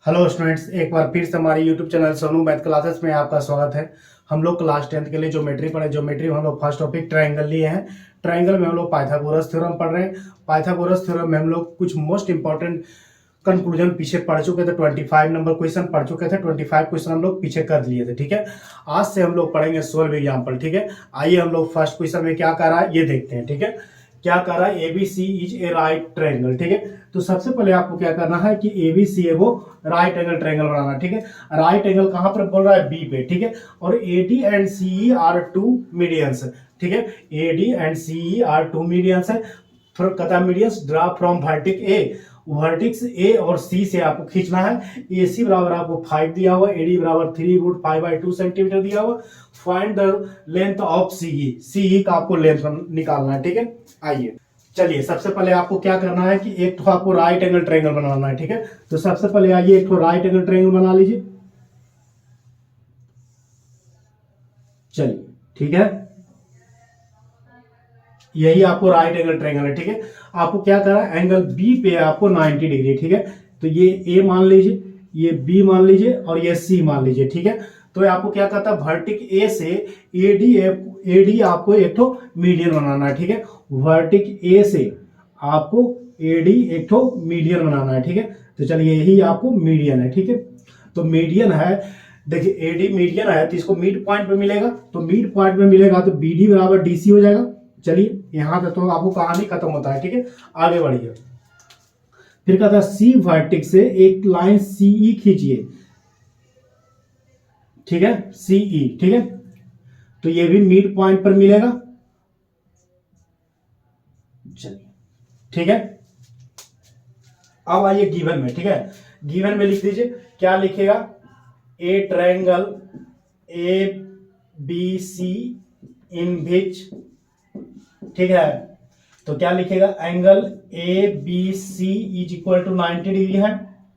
Hello students, एक बार फिर से हमारे YouTube channel Sonu math classes में आपका स्वागत है। हम लोग क्लास 10th के लिए ज्योमेट्री पढ़े। ज्योमेट्री में हम लोग फर्स्ट टॉपिक ट्रायंगल लिए हैं। ट्रायंगल में हम लोग पाइथागोरस थ्योरम पढ़ रहे हैं। पाइथागोरस थ्योरम में हम लोग कुछ मोस्ट इंपॉर्टेंट कंक्लूजन पीछे पढ़ चुके थे। 25 नंबर क्वेश्चन पढ़ चुके थे। 25 क्वेश्चन हम लोग पीछे कर लिए थे। ठीक है, आज से हम लोग पढ़ेंगे 16 एग्जाम्पल। ठीक है, आइए हम लोग फर्स्ट क्वेश्चन में क्या कर रहा है ये देखते हैं। ठीक है, क्या कर रहा है, ABC is a right triangle. ठीक है, तो सबसे पहले आपको क्या करना है कि एबीसी है वो राइट एंगल ट्रायंगल बनाना। ठीक है, राइट एंगल कहां पर बोल रहा है, बी पे। ठीक है, और AD and CE are two medians. ठीक है, AD and CE are two medians है। कथा medians draw from vertex A. Vertices A और सी से आपको खींचना है। ए सी बराबर आपको 5 दिया हुआ, एडी बराबर 3√5/2 सेंटीमीटर दिया हुआ। Find the length of CE. CE का आपको लेंथ निकालना है। ठीक है, आइए चलिए सबसे पहले आपको क्या करना है कि एक तो आपको राइट एंगल ट्रायंगल बनाना है। ठीक है, तो सबसे पहले आइए एक तो राइट एंगल ट्रायंगल बना लीजिए। चलिए ठीक है, यही आपको राइट एंगल ट्रायंगल है। ठीक है, आपको क्या करना है, एंगल बी पे आपको 90 डिग्री। ठीक है, तो ये ए मान लीजिए, ये बी मान लीजिए और ये सी मान लीजिए। ठीक है, तो आपको क्या करता है, वर्टिक ए से एडी आपको एक तो मीडियन बनाना है। ठीक है, वर्टिक ए से आपको एडी एक तो मीडियन बनाना है। ठीक है, तो चलिए यही आपको मीडियन है। ठीक है, तो मीडियन है, देखिए एडी मीडियन है तो इसको मिड पॉइंट पे मिलेगा। तो मिड पॉइंट पे मिलेगा तो बीडी बराबर डीसी हो जाएगा। चलिए यहां तक तो आपको कहानी खत्म होता है। ठीक है, आगे बढ़िए। फिर कहता है सी वर्टेक्स से एक लाइन सीई खींचिए। ठीक है, सीई। ठीक है, तो ये भी मिड पॉइंट पर मिलेगा। चलिए ठीक है, अब आइए गिवन में। ठीक है, गिवन में लिख दीजिए, क्या लिखेगा, a triangle A B C in विच। ठीक है, तो क्या लिखेगा, angle A B C is equal to 90 degree है।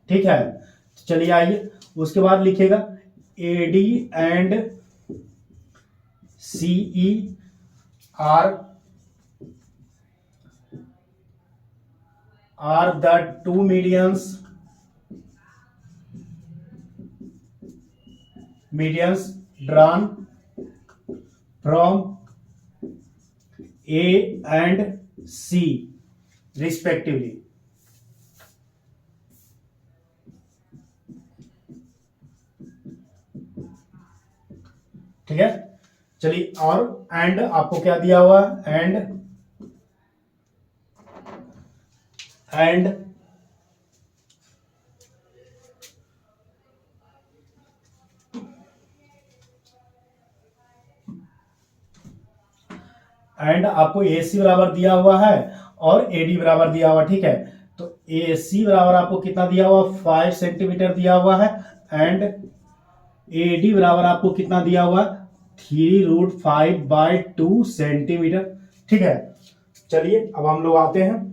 ठीक है, तो चलिए आइए उसके बाद लिखेगा A D and CE are the two medians drawn from A and C respectively. ठीक है, चलिए और एंड आपको क्या दिया हुआ, एंड एंड एंड आपको ए सी बराबर दिया हुआ है और एडी बराबर दिया हुआ। ठीक है, तो ए सी बराबर आपको कितना दिया हुआ, 5 सेंटीमीटर दिया हुआ है। एंड एडी बराबर आपको कितना दिया हुआ, 3√5/2 सेंटीमीटर। ठीक है, चलिए अब हम लोग आते हैं।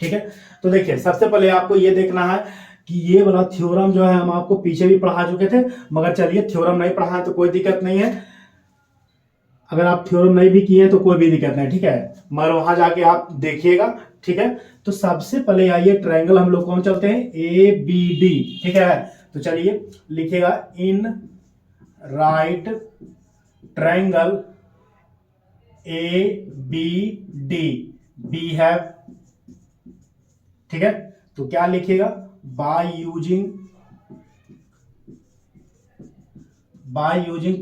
ठीक है, तो देखिए सबसे पहले आपको ये देखना है कि ये वाला थ्योरम जो है हम आपको पीछे भी पढ़ा चुके थे, मगर चलिए थ्योरम नहीं पढ़ा है तो कोई दिक्कत नहीं है। अगर आप थ्योरम नहीं भी किए हैं तो कोई भी दिक्कत नहीं। ठीक है, मगर वहां जाके आप देखिएगा। ठीक है, तो सबसे पहले आइए ट्रायंगल हम लोग कौन चलते हैं, ए बी डी। ठीक है, तो चलिए लिखेगा in right triangle A B D, B है। ठीक है, तो क्या लिखेगा, by using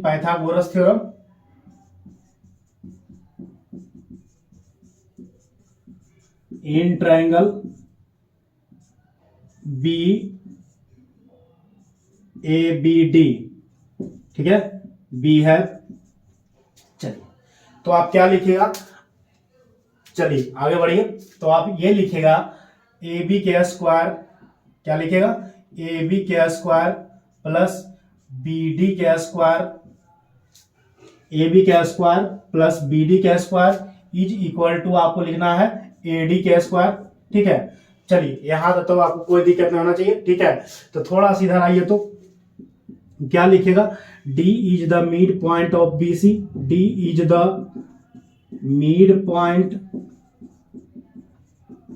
Pythagoras theorem in triangle B A B D. ठीक है, बी है। चलिए तो आप क्या लिखिएगा, चलिए आगे बढ़िए। तो आप ये लिखेगा ए बी के स्क्वायर, क्या लिखेगा, ए बी के स्क्वायर प्लस बी डी के स्क्वायर, ए बी के स्क्वायर प्लस बी डी के स्क्वायर इज इक्वल टू आपको लिखना है ए डी के स्क्वायर। ठीक है, चलिए यहां तक तो आपको कोई दिक्कत नहीं होना चाहिए। ठीक है, तो थोड़ा सा इधर आइए, तो क्या लिखेगा, D is the mid point of B C, D is the mid point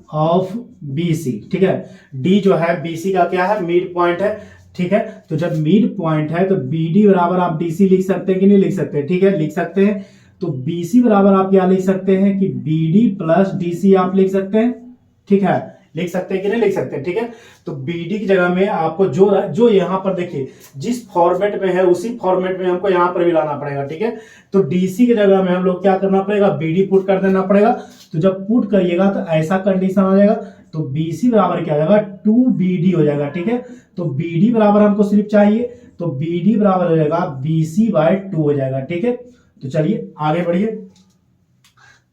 of B C, ठीक है। डी जो है बी सी का क्या है, मिड पॉइंट है, ठीक है। तो जब मिड पॉइंट है तो बी डी बराबर आप डी सी लिख सकते हैं कि नहीं लिख सकते, ठीक है, लिख सकते हैं। तो बी सी बराबर आप क्या लिख सकते हैं कि B D plus D C आप लिख सकते हैं, ठीक है, लिख सकते हैं कि नहीं लिख सकते, ठीक है। तो बीडी की जगह में आपको जो जो यहाँ पर देखिए जिस फॉर्मेट में है उसी फॉर्मेट में हमको यहाँ पर भी लाना पड़ेगा, ठीक है। तो डीसी की जगह में हम लोग क्या करना पड़ेगा, बीडी पुट कर देना पड़ेगा। तो जब पुट करिएगा तो ऐसा कंडीशन आ जाएगा, तो बीसी बराबर क्या हो जाएगा, 2BD हो जाएगा, ठीक है। तो बीडी बराबर हमको सिर्फ चाहिए, तो बीडी बराबर हो जाएगा BC/2 हो जाएगा, ठीक है। तो चलिए आगे बढ़िए।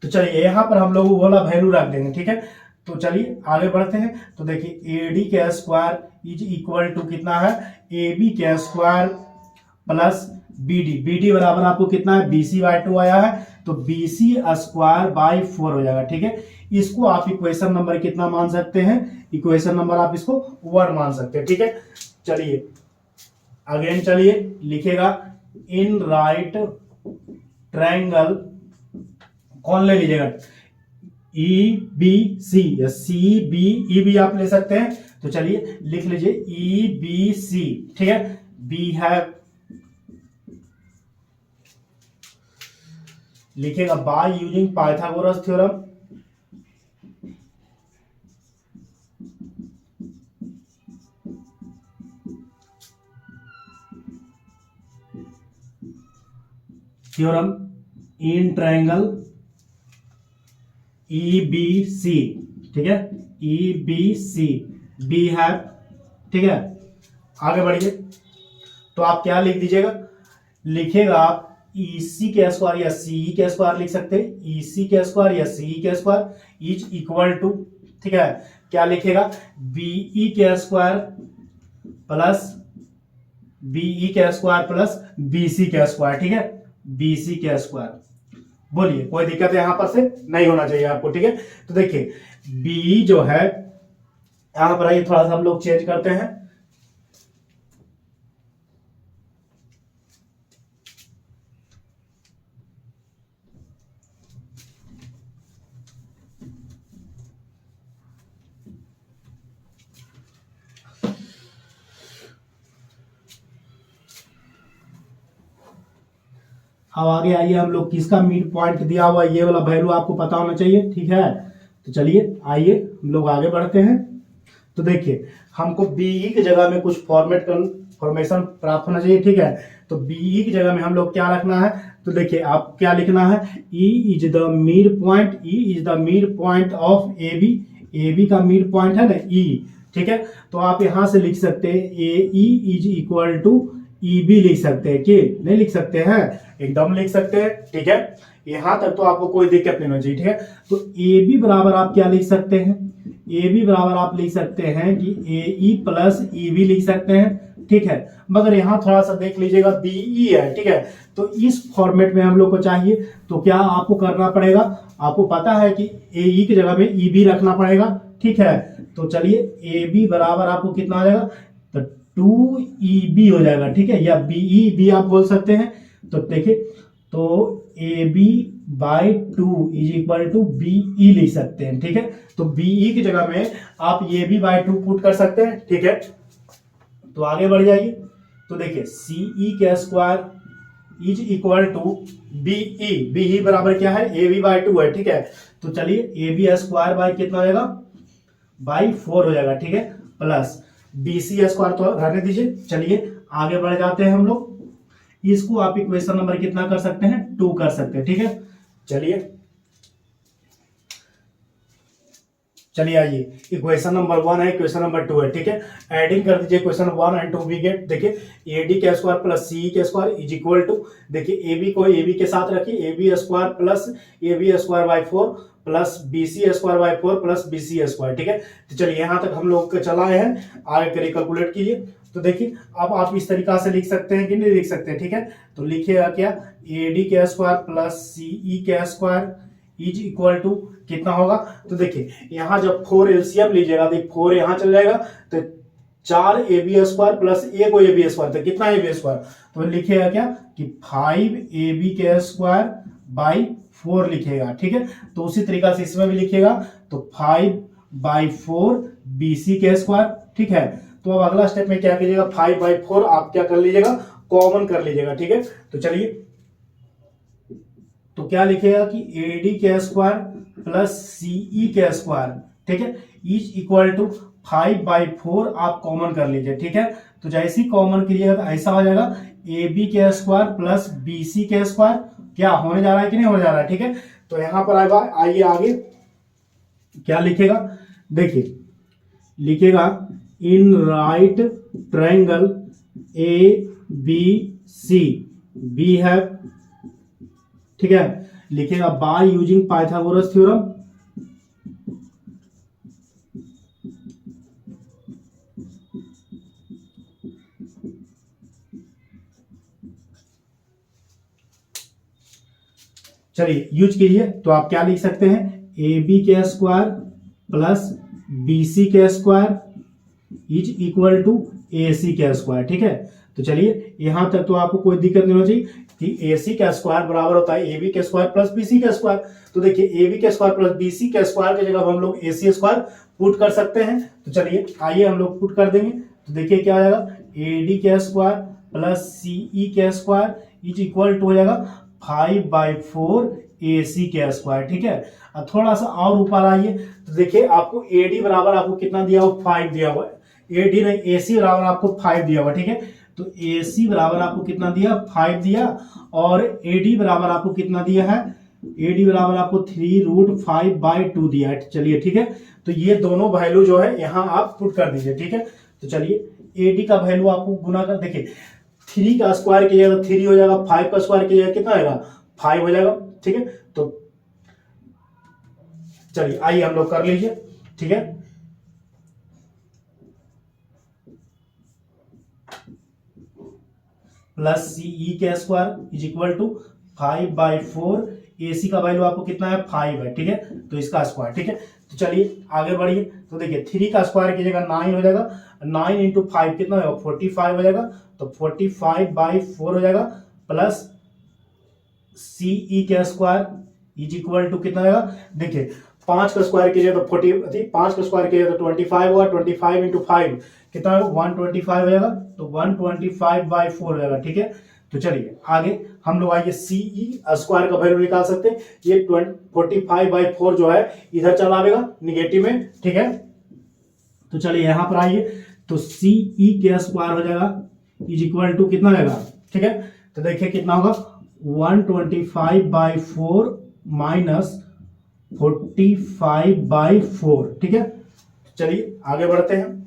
तो चलिए यहाँ पर हम लोग वो वाला वैल्यू रख देंगे, ठीक है। तो चलिए आगे बढ़ते हैं। तो देखिए AD का स्क्वायर इज इक्वल टू कितना है, AB का स्क्वायर प्लस BD बराबर आपको कितना है, BC/2 आया है, तो BC स्क्वायर बाई 4 हो जाएगा, ठीक है। इसको आप इक्वेशन नंबर कितना मान सकते हैं, इक्वेशन नंबर आप इसको 1 मान सकते हैं, ठीक है। चलिए अगेन चलिए लिखेगा, इन राइट ट्रायंगल कौन ले लीजिएगा, EBC या CBE आप ले सकते हैं। तो चलिए लिख लीजिए EBC, ठीक है। बी है लिखेगा by using Pythagoras theorem, in triangle EBC, ठीक है, EBC बी है, ठीक है। आगे बढ़िए। तो आप क्या लिख दीजिएगा, लिखेगा आप EC के स्क्वायर या CE के स्क्वायर लिख सकते हैं, EC के स्क्वायर या CE के स्क्वायर इज इक्वल टू, ठीक है, क्या लिखेगा, BE के स्क्वायर प्लस BE के स्क्वायर प्लस BC के स्क्वायर, ठीक है, BC के स्क्वायर। बोलिए कोई दिक्कत है यहां पर से नहीं होना चाहिए आपको, ठीक है। तो देखिए बी जो है यहां पर आइए थोड़ा सा हम लोग चेंज करते हैं, अब आगे आइए हम लोग किसका मिड पॉइंट दिया हुआ ये वाला वैल्यू आपको पता होना चाहिए, ठीक है। तो चलिए आइए हम लोग आगे बढ़ते हैं। तो देखिए हमको बीई की जगह में कुछ फॉर्मेशन प्राप्त होना चाहिए, ठीक है। तो बीई की जगह में हम लोग क्या रखना है, तो देखिए आप क्या लिखना है, E is the mid point, E is the mid point of AB, AB का मिड पॉइंट है ना E, ठीक है। तो आप यहां से लिख सकते हैं AE is equal to EB लिख सकते हैं कि नहीं लिख सकते हैं, एकदम लिख सकते हैं, ठीक है। यहां तक तो आपको कोई दिक्कत नहीं होनी चाहिए, ठीक है। तो AB बराबर आप क्या लिख सकते हैं, AB बराबर आप लिख सकते हैं कि AE प्लस EB लिख सकते हैं, ठीक है। मगर यहां थोड़ा सा देख लीजिएगा BE है, ठीक है। तो इस फॉर्मेट में हम लोग को चाहिए, तो क्या आपको करना पड़ेगा, आपको पता है कि AE की जगह में EB रखना पड़ेगा, ठीक है। तो चलिए AB बराबर आपको कितना आ जाएगा, तो 2EB हो जाएगा, ठीक है, या BE भी आप बोल सकते हैं। तो देखिए तो AB/2 is equal to BE लिख सकते हैं, ठीक है। तो BE की जगह में आप AB/2 पुट कर सकते हैं, ठीक है। तो आगे बढ़ जाइए। तो देखिए CE के square is equal to BE बराबर क्या है, AB/2 है, ठीक है। तो चलिए AB स्क्वायर बाय कितना हो जाएगा, बाई 4 हो जाएगा, ठीक है, प्लस BC स्क्वायर तो रहने दीजिए। चलिए आगे बढ़ जाते हैं हम लोग, इसको आप इक्वेशन नंबर कितना कर सकते हैं, 2 कर सकते हैं, ठीक है। चलिए आइए इक्वेशन नंबर 1 है, इक्वेशन नंबर 2 है, ठीक है। एडिंग कर दीजिए इक्वेशन 1 एंड 2 वी गेट, देखिए AD के स्क्वायर प्लस CE के स्क्वायर इज इक्वल टू, देखिए AB को AB के साथ रखिए, AB square plus AB square by 4 plus BC square by 4 plus BC square, ठीक है। तो चलिए यहां तक हम लोग चलाए हैं, आगे करिए कैलकुलेट कीजिए। तो देखिए अब आप इस तरीका से लिख सकते हैं कि नहीं लिख सकते, ठीक है। तो लिखिएगा क्या, AD के स्क्वायर प्लस CE के स्क्वायर इज इक्वल टू कितना होगा, तो देखिए यहां जब 4 एलसीएम लीजिएगा तो 4 यहां चल जाएगा, तो 4 AB स्क्वायर प्लस ए को AB स्क्वायर, तो कितना AB स्क्वायर, तो लिखिएगा क्या कि 5 AB के स्क्वायर बाई 4 लिखिएगा, ठीक है। तो उसी तरीका से इसमें भी लिखिएगा, तो 5 5/4 BC के स्क्वायर, ठीक है। तो अब अगला स्टेप में क्या कीजिएगा, 5/4 आप क्या कर लीजिएगा, कॉमन कर लीजिएगा, ठीक है। तो चलिए, तो क्या लिखेगा कि AD के स्क्वायर प्लस CE के स्क्वायर, ठीक है, इज इक्वल टू 5/4 आप कॉमन कर लीजिए, ठीक है। तो जैसे ही कॉमन कीजिएगा तो ऐसा हो जाएगा AB के स्क्वायर प्लस BC के स्क्वायर, क्या होने जा रहा है कि नहीं होने जा रहा है, ठीक है। तो यहां पर आइए आगे क्या लिखेगा, देखिए लिखेगा in right triangle ABC B है, ठीक है। लिखेगा बाय यूजिंग पाइथागोरस थ्योरम, चलिए यूज कीजिए। तो आप क्या लिख सकते हैं, AB के स्क्वायर प्लस BC के square is equal to AC के स्क्वायर, ठीक है। तो चलिए यहां तक तो आपको कोई दिक्कत नहीं होनी चाहिए कि AC का स्क्वायर बराबर होता है AB के स्क्वायर प्लस BC के स्क्वायर। तो देखिए AB के स्क्वायर प्लस BC के स्क्वायर की जगह हम लोग AC स्क्वायर पुट कर सकते हैं। तो चलिए आइए हम लोग पुट कर देंगे। तो देखिए क्या हो जाएगा, AD के स्क्वायर प्लस CE के स्क्वायर इज इक्वल टू हो जाएगा 5/4 AC के स्क्वायर, ठीक है। अब थोड़ा सा और ऊपर आइए तो देखिए आपको AD बराबर आपको कितना दिया हुआ, 5 दिया हुआ है। AD नहीं, AC बराबर आपको 5 दिया हुआ, ठीक है। तो AC बराबर आपको कितना दिया, 5 दिया, और AD बराबर आपको कितना दिया है, AD बराबर आपको 3√5/2 दिया है, चलिए ठीक है। तो ये दोनों वैल्यू जो है यहाँ आप पुट कर दीजिए, ठीक है। तो चलिए AD का वैल्यू आपको गुना कर, देखिए 3 का स्क्वायर कीजिएगा 3 हो जाएगा, 5 का स्क्वायर कीजिएगा कितना आएगा, 5 हो जाएगा, ठीक है। तो चलिए आइए हम लोग कर लीजिए, ठीक है। प्लस CE के square is equal to 5/4, AC का वैल्यू आपको कितना है, 5 है, ठीक है। तो इसका स्क्वायर, ठीक है। तो चलिए आगे बढ़िए। तो देखिए 3 का स्क्वायर कीजिएगा 9 हो जाएगा, 9 इंटू 5 कितना होगा, 45 हो जाएगा। तो 45/4 हो जाएगा, प्लस CE के स्क्वायर इज इक्वल टू कितना आएगा, देखिए 5 का स्क्वायर कीजिए तो 40, 5 का स्क्वायर कीजिए तो 25 होगा, 25 इंटू 5 कितना होगा, 125 हो जाएगा। तो 125/4 हो जाएगा, ठीक है। तो चलिए आगे हम लोग आइए CE स्क्वायर का वैल्यू निकाल सकते हैं। ये 45/4 जो है इधर चला आएगा निगेटिव में, ठीक है। तो चलिए यहां पर आइए, तो CE के स्क्वायर हो जाएगा इज इक्वल टू कितना आएगा, ठीक है। तो देखिए कितना होगा, 125/4 माइनस 45/4, ठीक है। चलिए आगे बढ़ते हैं।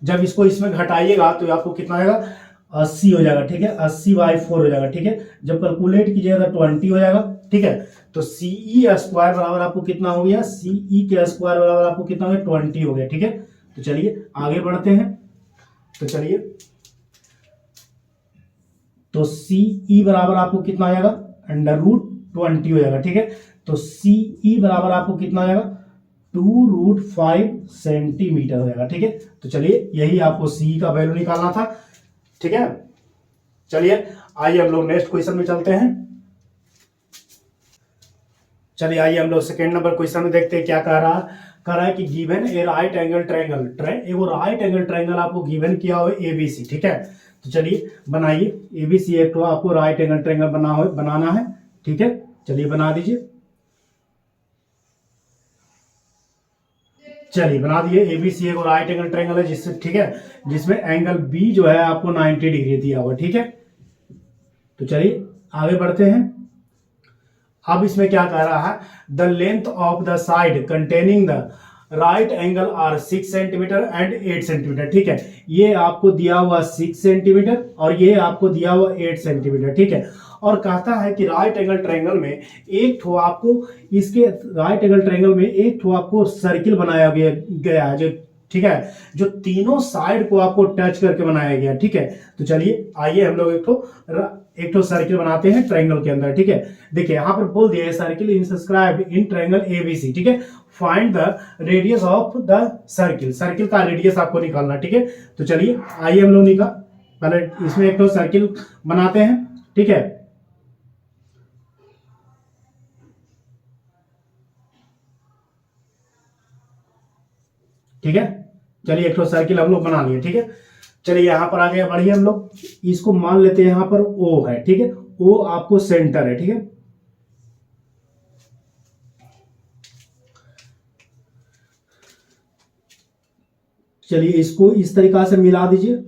जब इसको इसमें घटाइएगा तो आपको कितना आएगा, 80 हो जाएगा, ठीक है। 80/4 हो जाएगा, ठीक है। जब कैलकुलेट कीजिएगा तो 20 हो जाएगा, ठीक है। तो CE स्क्वायर बराबर आपको कितना हो गया, CE के स्क्वायर बराबर आपको कितना हो गया, 20 हो गया, ठीक है। तो चलिए आगे बढ़ते हैं। तो चलिए, तो CE बराबर आपको कितना आ जाएगा, √20 हो जाएगा, ठीक है। तो CE बराबर आपको कितना आ जाएगा, 2√5 सेंटीमीटर हो जाएगा, ठीक है। तो चलिए यही आपको CE का वैल्यू निकालना था, ठीक है। चलिए आइए हम लोग नेक्स्ट क्वेश्चन में चलते हैं। चलिए आइए हम लोग सेकेंड नंबर क्वेश्चन में देखते हैं क्या कह रहा है कि गिवन ए राइट एंगल ट्रायंगल, वो राइट एंगल ट्रायंगल आपको गिवन किया हो ABC, ठीक है। तो चलिए बनाइए ABC, एक तो आपको राइट एंगल ट्रायंगल बनाना है, ठीक है। चलिए बना दीजिए। चलिए बना दिए। ABC एक राइट एंगल ट्रायंगल है जिससे, ठीक है, जिसमें एंगल B जो है आपको 90 डिग्री दिया हुआ, ठीक है। तो चलिए आगे बढ़ते हैं। अब इसमें क्या कह रहा है, the length of the side containing the right angle are 6 centimetre and 8 centimetre, ठीक है। ये आपको दिया हुआ 6 सेंटीमीटर और ये आपको दिया हुआ 8 सेंटीमीटर, ठीक है। और कहता है कि राइट एंगल ट्रायंगल में एक ठो आपको, इसके राइट एंगल ट्रायंगल में एक ठो आपको सर्किल बनाया गया है, जो, ठीक है, जो तीनों साइड को आपको टच करके बनाया गया, ठीक है। तो चलिए आइए हम लोग एक तो सर्किल बनाते हैं ट्रायंगल के अंदर, ठीक है। देखिए यहां पर बोल दिया है सर्किल इंसक्राइब्ड इन ट्रायंगल ABC, ठीक है। Find the radius of the circle, circle का रेडियस आपको निकालना, ठीक है। तो चलिए आइए हम लोग पहले इसमें एक तो सर्किल बनाते हैं, ठीक है। ठीक है। चलिए एक तो सर्किल हम लोग बना लिए, ठीक है। चलिए यहाँ पर आगे बढ़िए हम लोग, इसको मान लेते हैं यहाँ पर ओ है, ठीक है। ओ आपको सेंटर है, ठीक है। चलिए इसको इस तरीका से मिला दीजिए,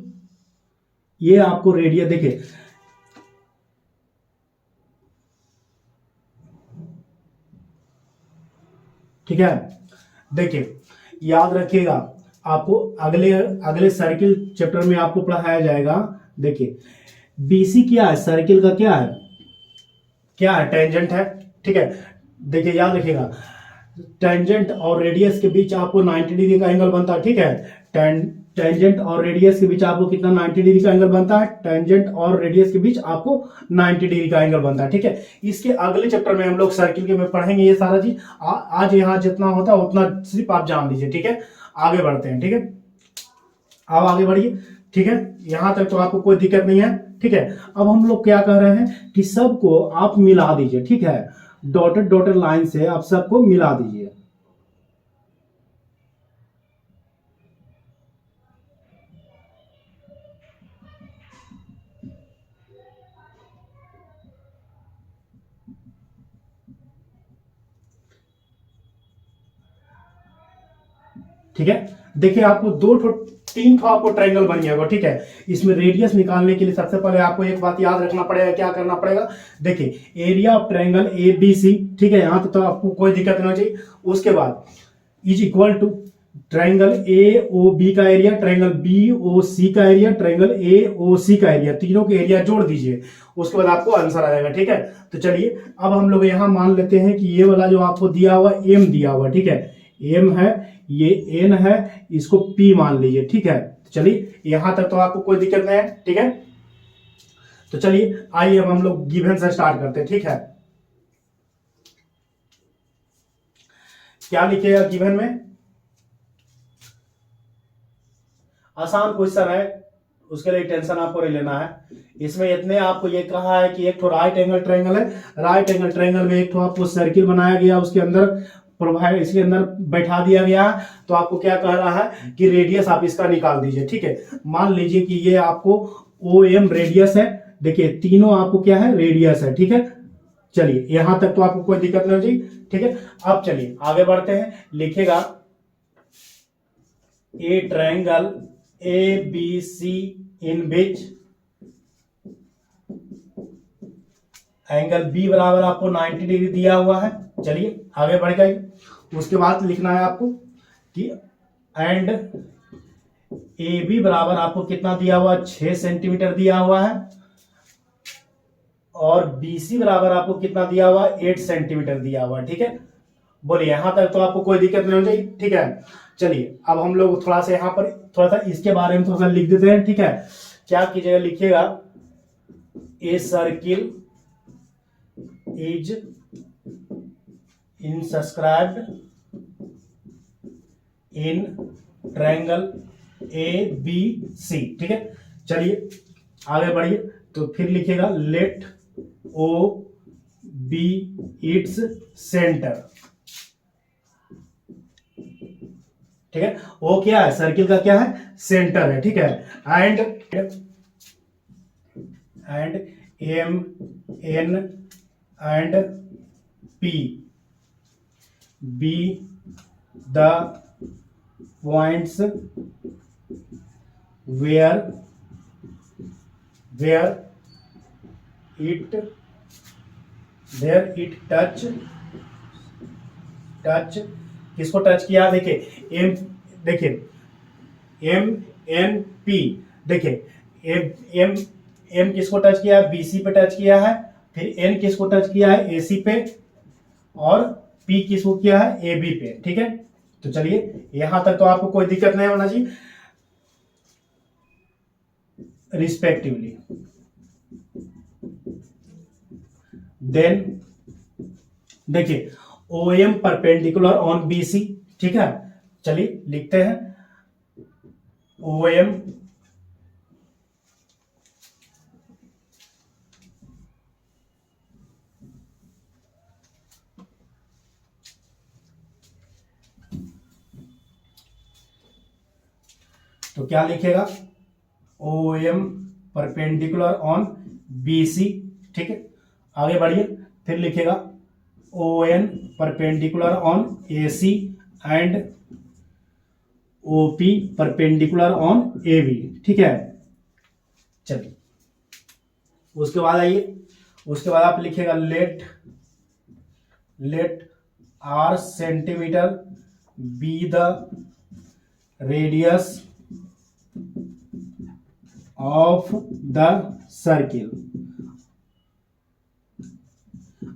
ये आपको रेडियस देखिए, ठीक है। देखिए याद रखिएगा, आपको अगले अगले सर्किल चैप्टर में आपको पढ़ाया जाएगा। देखिए बीसी क्या है, सर्किल का क्या है, क्या है, टेंजेंट है, ठीक है। देखिए याद रखिएगा, टेंजेंट और रेडियस के बीच आपको 90 डिग्री का एंगल बनता है, ठीक है। टेंजेंट और रेडियस के बीच आपको कितना 90 डिग्री का एंगल बनता है, टेंजेंट और रेडियस के बीच आपको 90 डिग्री का एंगल बनता है, ठीक है। इसके अगले चैप्टर में हम लोग सर्किल के में पढ़ेंगे ये सारा चीज। आज यहाँ जितना होता है उतना सिर्फ आप जान लीजिए, ठीक है। आगे बढ़ते हैं, ठीक है। अब आगे बढ़िए, ठीक है। यहां तक तो आपको कोई दिक्कत नहीं है, ठीक है। अब हम लोग क्या कह रहे हैं कि सबको आप मिला दीजिए, ठीक है। डॉटेड डॉटेड लाइन से आप सबको मिला दीजिए। ठीक है। देखिए आपको तीन ठो आपको ट्रायंगल बन गया, ठीक है। इसमें रेडियस निकालने के लिए सबसे पहले आपको एक बात याद रखना पड़ेगा, क्या करना पड़ेगा। देखिए area of triangle A B C, ठीक है, यहां तो आपको कोई दिक्कत नहीं चाहिए। उसके बाद is equal to triangle A O B का area, triangle B O C का area, triangle A O C का एरिया, तीनों के एरिया जोड़ दीजिए, उसके बाद आपको आंसर आ जाएगा, ठीक है। तो चलिए अब हम लोग यहां मान लेते हैं कि ये वाला जो आपको दिया हुआ एम दिया हुआ, ठीक है, एम है, ये एन है, इसको पी मान लीजिए, ठीक है। चलिए यहां तक तो आपको कोई दिक्कत नहीं है, ठीक है। तो चलिए आइए अब हम लोग गिवन से स्टार्ट करते हैं, ठीक है। क्या लिखिएगा गिवन में, आसान क्वेश्चन है, उसके लिए टेंशन आपको नहीं लेना है। इसमें इतने आपको ये कहा है कि एक तो राइट एंगल ट्रायंगल है, राइट एंगल ट्रायंगल में एक तो आपको सर्किल बनाया गया, उसके अंदर प्रोवाइड, इसके अंदर बैठा दिया गया। तो आपको क्या कह रहा है कि रेडियस आप इसका निकाल दीजिए, ठीक है। मान लीजिए कि ये आपको ओ एम रेडियस है, देखिए तीनों आपको क्या है, रेडियस है, ठीक है। चलिए यहां तक तो आपको कोई दिक्कत नहीं होगी, ठीक है। अब चलिए आगे बढ़ते हैं, लिखेगा a triangle A B C in which angle B बराबर आपको 90 डिग्री दिया हुआ है। चलिए आगे बढ़ गए, उसके बाद लिखना है आपको कि एंड ए बी बराबर आपको कितना दिया हुआ, 6 सेंटीमीटर दिया हुआ है, और बी सी बराबर आपको कितना दिया हुआ, 8 सेंटीमीटर दिया हुआ है, ठीक है। बोलिए यहां तक तो आपको कोई दिक्कत नहीं हो जाएगी, ठीक है। चलिए अब हम लोग थोड़ा सा यहाँ पर थोड़ा सा इसके बारे में थोड़ा सा लिख देते हैं, ठीक है। क्या कीजिएगा, लिखिएगा a circle is inscribed in triangle A B C, ठीक है। चलिए आगे बढ़िए, तो फिर लिखिएगा let O be its centre, ठीक है। ओ क्या है, सर्किल का क्या है, सेंटर है, ठीक है। And M N and P be the points where it touch किसको टच किया, देखिए एम, देखिए एम एन पी, देखिए एम एम एम किसको टच किया है, बीसी पे टच किया है, फिर एन किसको टच किया है, एसी पे, और पी किसको किया है, ए बी पे, ठीक है। तो चलिए यहां तक तो आपको कोई दिक्कत नहीं होना चाहिए, रिस्पेक्टिवली। देन देखिए O M perpendicular on B C, ठीक है। चलिए लिखते हैं ओ एम तो क्या लिखेगा, O M perpendicular on B C, ठीक है। आगे बढ़िए, फिर लिखेगा O N perpendicular on A C and O P perpendicular on A B, ठीक है। चलिए उसके बाद आइए, उसके बाद आप लिखेगा let r centimetre be the radius of the circle.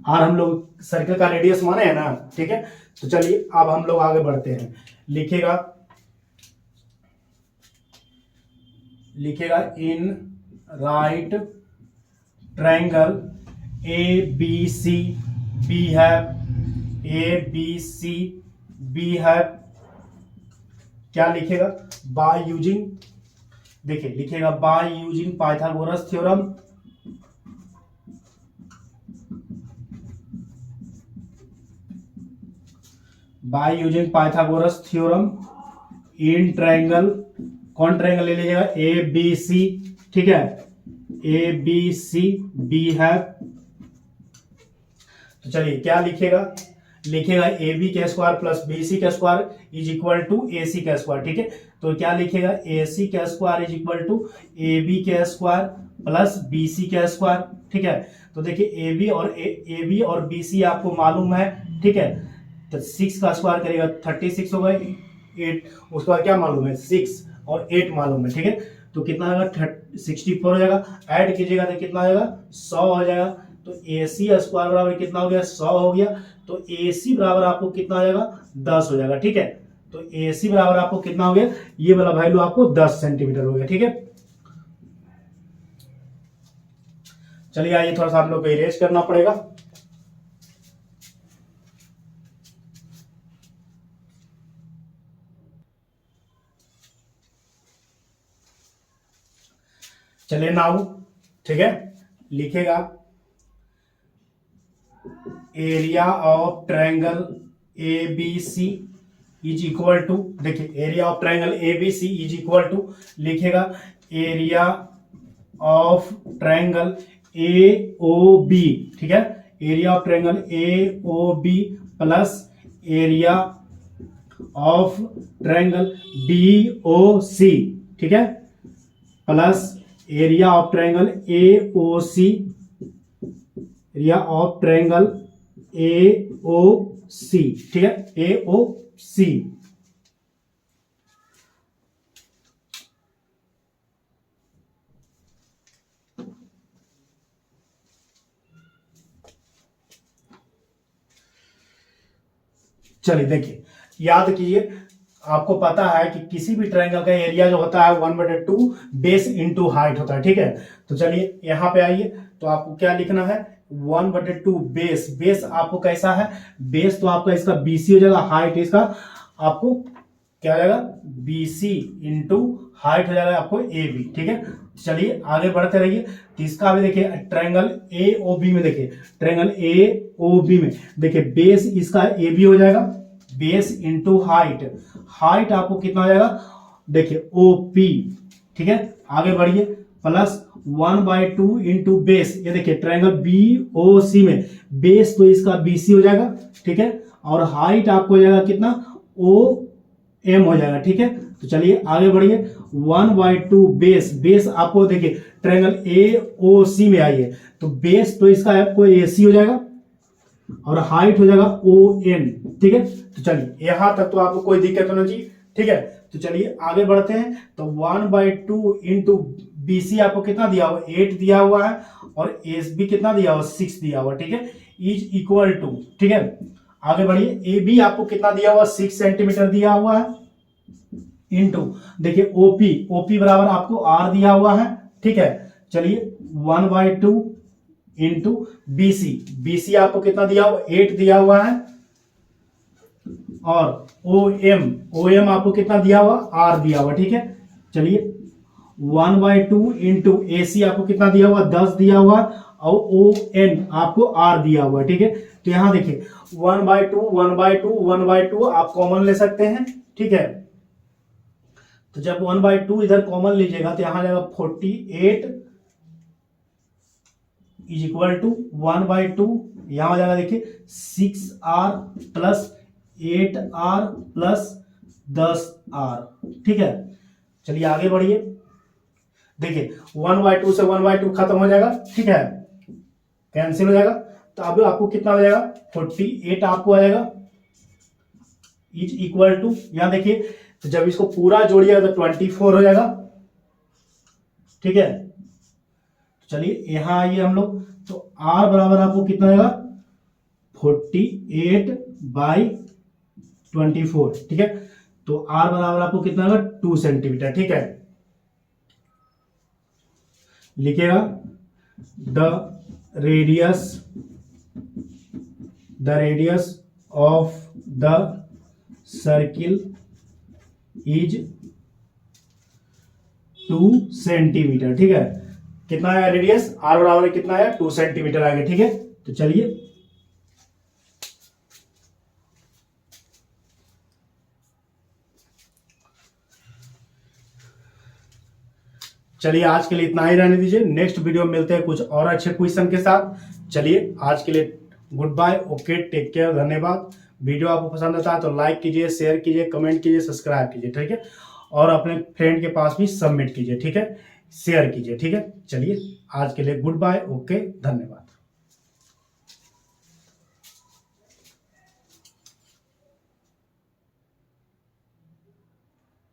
R हम लोग सर्किल का रेडियस माने है ना, ठीक है। तो चलिए अब हम लोग आगे बढ़ते हैं। लिखेगा in right triangle A B C B have क्या लिखेगा, बाय यूजिंग, देखिए लिखेगा by using Pythagoras theorem, by using Pythagoras theorem in triangle, कौन ट्रायंगल ले लीजिएगा, ए बी सी, ठीक है, A B C B have. तो चलिए क्या लिखेगा ए बी का स्क्वायर प्लस बी सी का square is equal to A C का स्क्वायर, ठीक है। तो क्या लिखेगा, ए सी का square is equal to A B का स्क्वायर प्लस बी सी का स्क्वायर, ठीक है। तो देखिए ए बी और बी सी आपको मालूम है, ठीक है। तो 6 का स्क्वायर करेगा 36 होगा, 8 उसके बाद क्या मालूम है, 6 और 8 मालूम है, ठीक है। तो कितना आएगा 64 हो जाएगा, ऐड कीजिएगा तो कितना आएगा 100 हो जाएगा। तो ए सी स्क्वायर बराबर कितना हो गया, 100 हो गया। तो ए सी बराबर आपको कितना आ जाएगा, 10 हो जाएगा, ठीक है। तो ए सी बराबर आपको कितना हो गया, ये वाला वैल्यू आपको 10 सेंटीमीटर हो गया, ठीक है। चलिए आइए थोड़ा सा हम लोग को इरेज करना पड़ेगा। चलिए नाउ, ठीक है, लिखेगा area of triangle A B C is equal to, देखिए area of triangle A B C is equal to, लिखेगा area of triangle A O B, ठीक है, area of triangle A O B plus area of triangle B O C, ठीक है, plus area of triangle A O C, area of triangle A O C, ठीक है, ए O सी। चलिए देखिए, याद कीजिए, आपको पता है कि किसी भी ट्रायंगल का एरिया जो होता है 1/2 बेस इंटू हाइट होता है, ठीक है। तो चलिए यहां पे आइए, तो आपको क्या लिखना है, 1/2 बेस आपको कैसा है, बेस तो आपका इसका BC हो जाएगा, हाइट इसका आपको क्या हो जाएगा, BC इंटू हाइट हो जाएगा आपको AB, ठीक है। चलिए आगे बढ़ते रहिए। तो इसका भी देखिए ट्रायंगल AOB में, देखिए ट्रायंगल AOB में देखिए बेस इसका AB हो जाएगा, बेस इंटू हाइट आपको कितना हो जाएगा, देखिए OP, ठीक है। आगे बढ़िए, प्लस 1/2 इंटू बेस, ये देखिए ट्रायंगल BOC में बेस तो इसका BC हो जाएगा, ठीक है, और हाइट आपको हो जाएगा कितना, OM हो जाएगा, ठीक है। तो चलिए आगे बढ़िए, 1/2 बेस आपको देखिए ट्रायंगल AOC में आइए, तो बेस तो इसका आपको AC हो जाएगा और हाइट हो जाएगा ON, ठीक है। तो चलिए यहां तक तो आपको कोई दिक्कत नहीं चाहिए, ठीक है। तो चलिए आगे बढ़ते हैं। तो 1/2 इंटू BC आपको कितना दिया हुआ, 8 दिया हुआ है, और SB कितना दिया हुआ, 6 दिया हुआ, ठीक है, इज इक्वल टू, ठीक है। आगे बढ़िए, AB आपको कितना दिया हुआ, 6 सेंटीमीटर दिया हुआ है, इंटू देखिए OP बराबर आपको R दिया हुआ है, ठीक है। चलिए 1/2 इंटू BC आपको कितना दिया हुआ, 8 दिया हुआ है, और OM आपको कितना दिया हुआ, R दिया हुआ, ठीक है। चलिए 1/2 इंटू AC आपको कितना दिया हुआ, 10 दिया हुआ, और ON आपको R दिया हुआ, ठीक है। तो यहां देखिए 1/2 आप कॉमन ले सकते हैं, ठीक है। तो जब 1/2 इधर कॉमन लीजिएगा तो यहां जाएगा 48 इज इक्वल टू 1/2, यहां जाएगा देखिए 6r plus 8r plus 10r। ठीक है, चलिए आगे बढ़िए। देखिए 1/2 से 1/2 खत्म हो जाएगा, ठीक है, कैंसिल हो जाएगा। तो अब आपको कितना हो जाएगा, 48 आपको आ जाएगा इज इक्वल टू, यहां देखिए तो जब इसको पूरा जोड़िएगा तो 24 हो जाएगा। ठीक है, चलिए यहां आइए हम लोग, तो r बराबर आपको कितना आएगा 48/24। ठीक है, तो r बराबर आपको कितना आएगा 2 सेंटीमीटर। ठीक है, लिखिएगा the radius of the circle is 2 centimetre. ठीक है, कितना आया रेडियस, आर बराबर कितना आया 2 सेंटीमीटर आ गया। ठीक है, तो चलिए आज के लिए इतना ही रहने दीजिए। नेक्स्ट वीडियो में मिलते हैं कुछ और अच्छे क्वेश्चन के साथ। चलिए आज के लिए good bye, okay, take care, धन्यवाद। वीडियो आपको पसंद आता है तो लाइक कीजिए, शेयर कीजिए, कमेंट कीजिए, सब्सक्राइब कीजिए। ठीक है, और अपने फ्रेंड के पास भी सबमिट कीजिए। ठीक है, शेयर कीजिए। ठीक है, चलिए आज के लिए गुड बाय, ओके, धन्यवाद।